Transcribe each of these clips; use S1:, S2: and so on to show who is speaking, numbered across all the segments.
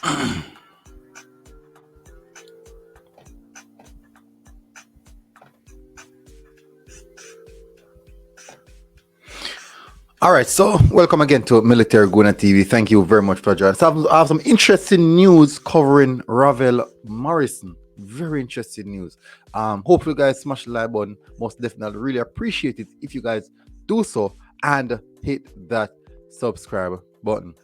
S1: All right, so welcome again to Military Guna TV. Thank you very much for joining. So I have some interesting news covering Ravel Morrison. Very interesting news. Hopefully, you guys smash the like button. Most definitely, really appreciate it if you guys do so and hit that subscribe button.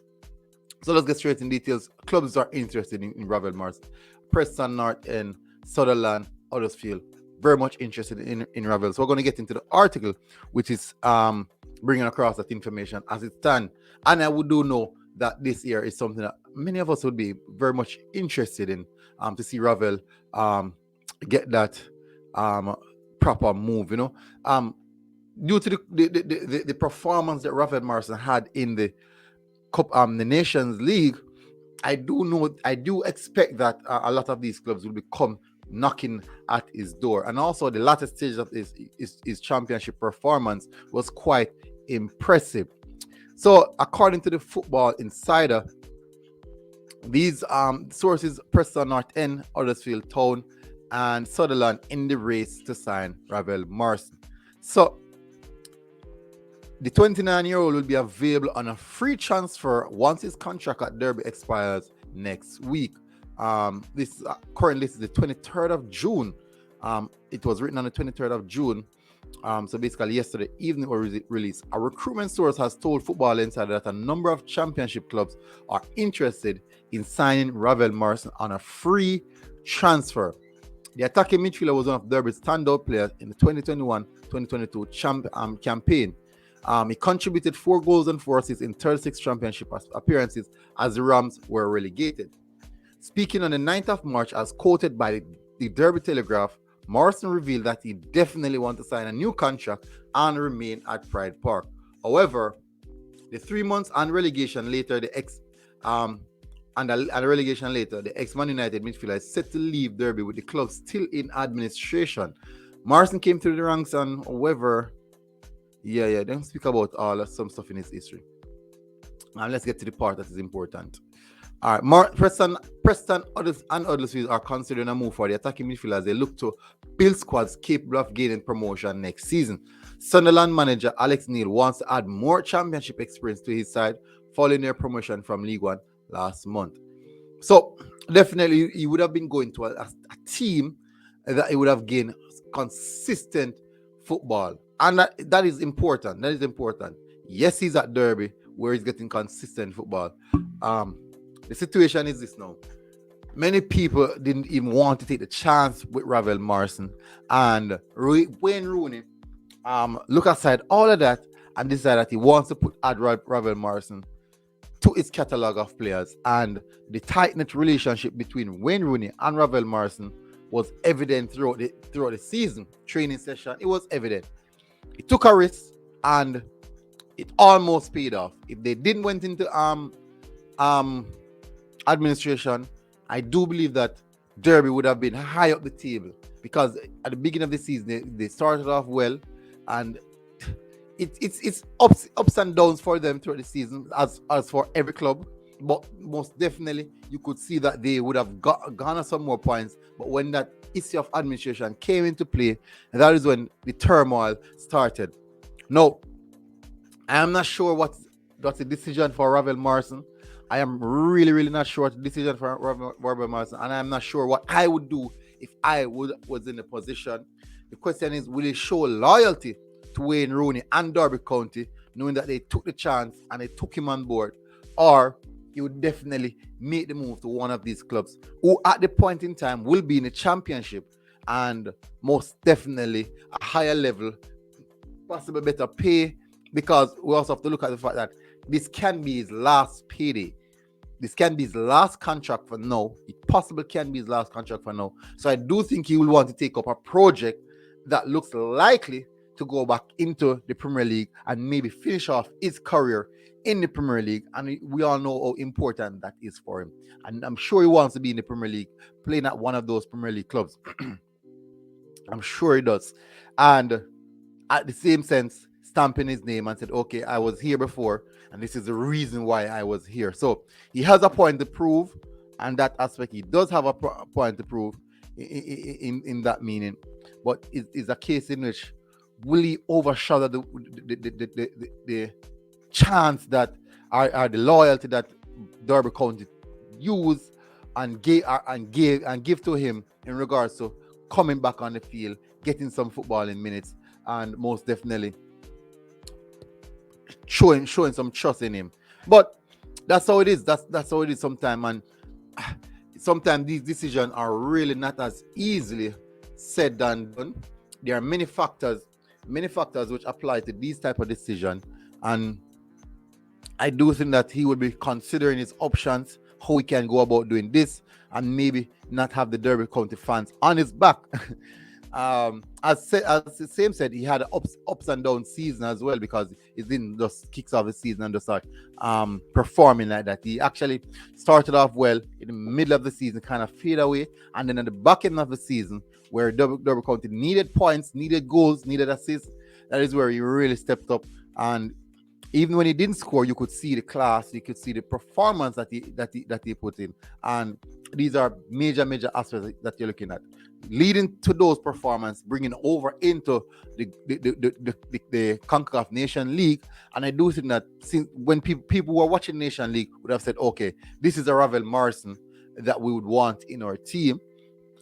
S1: So let's get straight in details. Clubs are interested in Ravel Morrison. Preston, North End, Sunderland, Huddersfield, very much interested in Ravel. So we're going to get into the article, which is bringing across that information as it stands. And I would do know that this year is something that many of us would be very much interested in, to see Ravel get that proper move, due to the performance that Ravel Morrison had in the Cup, the Nations League. I do expect that a lot of these clubs will become knocking at his door. And also the latter stage of his championship performance was quite impressive. So according to the Football Insider, these sources, Preston, North End, Huddersfield Town and Sunderland in the race to sign Ravel Morrison. So the 29-year-old will be available on a free transfer once his contract at Derby expires next week. This currently is the 23rd of June. It was written on the 23rd of June. So basically yesterday evening was released. A recruitment source has told Football Insider that a number of championship clubs are interested in signing Ravel Morrison on a free transfer. The attacking midfielder was one of Derby's standout players in the 2021-2022 campaign. He contributed 4 goals and 4 assists in 36 championship appearances as the Rams were relegated. Speaking on the 9th of March, as quoted by the Derby Telegraph, Morrison revealed that he definitely wants to sign a new contract and remain at Pride Park. However, the 3 months and relegation later, the ex-Man United midfielder is set to leave Derby with the club still in administration. Morrison came through the ranks and, however, don't speak about some stuff in his history. Now let's get to the part that is important. All right, Preston and Huddersfield are considering a move for the attacking midfielder as they look to build squads capable of gaining promotion next season. Sunderland manager Alex Neil wants to add more championship experience to his side following their promotion from League One last month. So definitely he would have been going to a team that he would have gained consistent football. And that is important. That is important. Yes, he's at Derby where he's getting consistent football. The situation is this now. Many people didn't even want to take the chance with Ravel Morrison. And Wayne Rooney look aside all of that and decide that he wants to add Ravel Morrison to his catalogue of players. And the tight-knit relationship between Wayne Rooney and Ravel Morrison was evident throughout the season. Training session, it was evident. He took a risk and it almost paid off. If they didn't went into administration, I do believe that Derby would have been high up the table, because at the beginning of the season they started off well, and it's ups and downs for them throughout the season, as for every club. But most definitely you could see that they would have garnered some more points. But when that issue of administration came into play, that is when the turmoil started. Now, I am not sure what's the decision for Ravel Morrison. I am really, really not sure what the decision for Ravel Morrison, and I'm not sure what I would do if I was in the position. The question is, will he show loyalty to Wayne Rooney and Derby County, knowing that they took the chance and they took him on board, or he would definitely make the move to one of these clubs who at the point in time will be in the championship and most definitely a higher level, possibly better pay, because we also have to look at the fact that this can be his last payday. This can be his last contract for now. It possibly can be his last contract for now. So I do think he will want to take up a project that looks likely to go back into the Premier League and maybe finish off his career in the Premier League. And we all know how important that is for him. And I'm sure he wants to be in the Premier League, playing at one of those Premier League clubs. I'm sure he does. And at the same sense, stamping his name and said, okay, I was here before, and this is the reason why I was here. So he has a point to prove. and that aspect he does have a point to prove in that meaning. But it's a case in which will he overshadow the chance that are the loyalty that Derby County use and give to him in regards to coming back on the field, getting some footballing minutes, and most definitely showing some trust in him. But that's how it is. That's how it is sometimes, and sometimes these decisions are really not as easily said than done. There are many factors which apply to these type of decision, and I do think that he would be considering his options, how he can go about doing this, and maybe not have the Derby County fans on his back. As the same said, he had an ups and down season as well, because he didn't just kicks off the season and just start performing like that. He actually started off well in the middle of the season, kind of fade away, and then at the back end of the season, where Derby County needed points, needed goals, needed assists, that is where he really stepped up. And even when he didn't score, you could see the class, you could see the performance that he put in, and these are major aspects that you're looking at, leading to those performances, bringing over into the CONCACAF Nation League. And I do think that since when people who are watching Nation League would have said, okay, this is a Ravel Morrison that we would want in our team,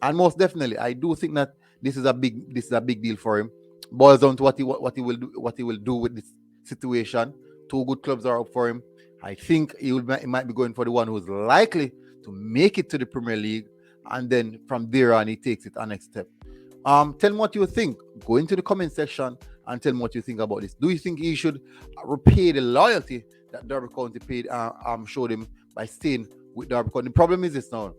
S1: and most definitely, I do think that this is a big deal for him. Boils down to what he will do with this situation. Two good clubs are up for him. I think he might be going for the one who's likely to make it to the Premier League, and then from there on he takes it a next step. Tell me what you think. Go into the comment section and tell me what you think about this. Do you think he should repay the loyalty that Derby County showed him by staying with Derby County? The problem is this now.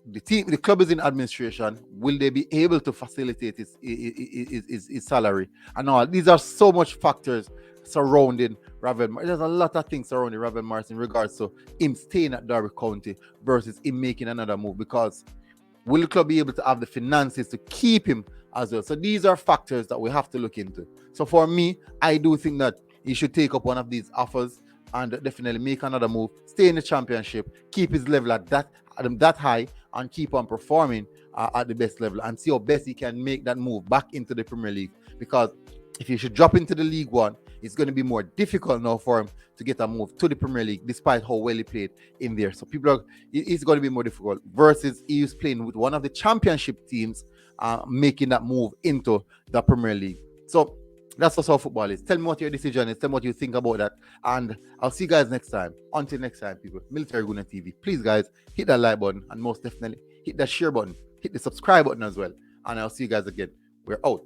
S1: The club is in administration. Will they be able to facilitate his salary and all? These are so much factors surrounding Ravel. There's a lot of things surrounding Ravel Morrison in regards to him staying at Derby County versus him making another move, because will the club be able to have the finances to keep him as well? So these are factors that we have to look into. So for me, I do think that he should take up one of these offers and definitely make another move, stay in the championship, keep his level at that high, and keep on performing at the best level, and see how best he can make that move back into the Premier League. Because if he should drop into the League One, it's going to be more difficult now for him to get a move to the Premier League, despite how well he played in there. So it's going to be more difficult versus he is playing with one of the championship teams, making that move into the Premier League. So that's just how football is. Tell me what your decision is. Tell me what you think about that. And I'll see you guys next time. Until next time, people. Military Guna TV. Please, guys, hit that like button. And most definitely, hit that share button. Hit the subscribe button as well. And I'll see you guys again. We're out.